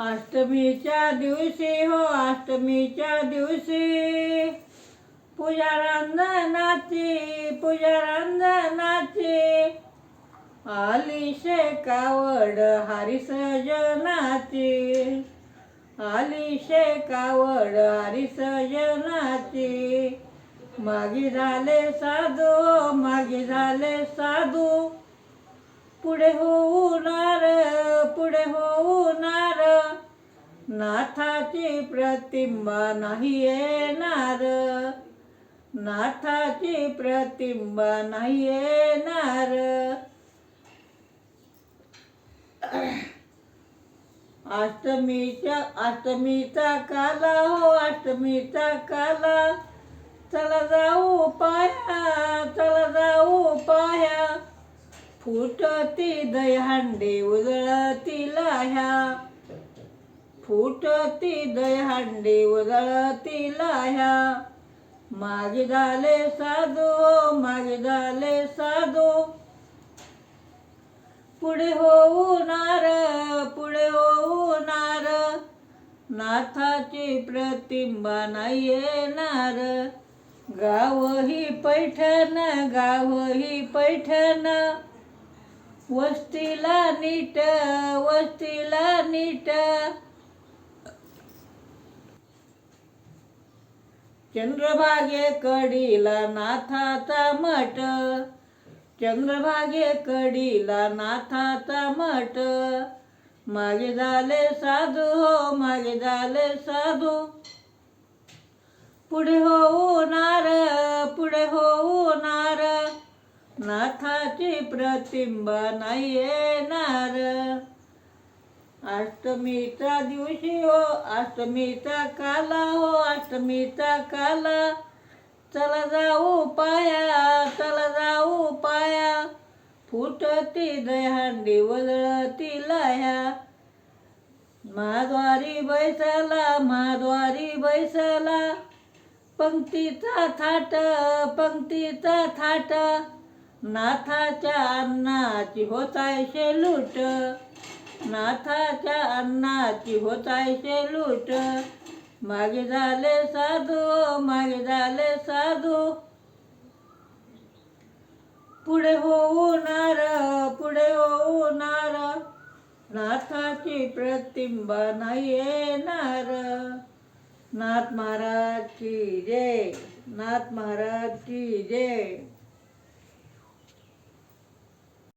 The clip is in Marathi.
अष्टमीच्या दिवशी हो अष्टमीच्या दिवशी पूजा रंजनाची आली शेकावड हरिसजनाची आली शेकावड हरिसजनाची मागी झाले साधू पुढे होणार नाथाची प्रतिमा नाही येणार नाथाची प्रतिमा नाही येणार अष्टमीचा काला हो अष्टमीचा काला चला जाऊ पाया फुटती दहीहंडी उजळती लाह्या फुटती दहीहंडी उजळती लाह्या मागे झाले साधू पुढे होणार नाथाची प्रतिमा नाही येणार गाव ही पैठण वस्तीला नीट चंद्रभागेकडीला नाथाचा मठ चंद्रभागेकडीला नाथाचा मठ मागे झाले साधू पुढे होणार नाथाची प्रतिमा नाही येणार अष्टमीचा दिवशी हो अष्टमीचा काला चला जाऊ पाया फुटती दहीहंडी उजळती लाह्या महाद्वारी बैसला पंक्तीचा थाट नाथाच्या अन्नाची होतायशे लूट मागे झाले साधू पुढे होणार नाथाची प्रतिमा नाही येणार नाथ महाराज की जय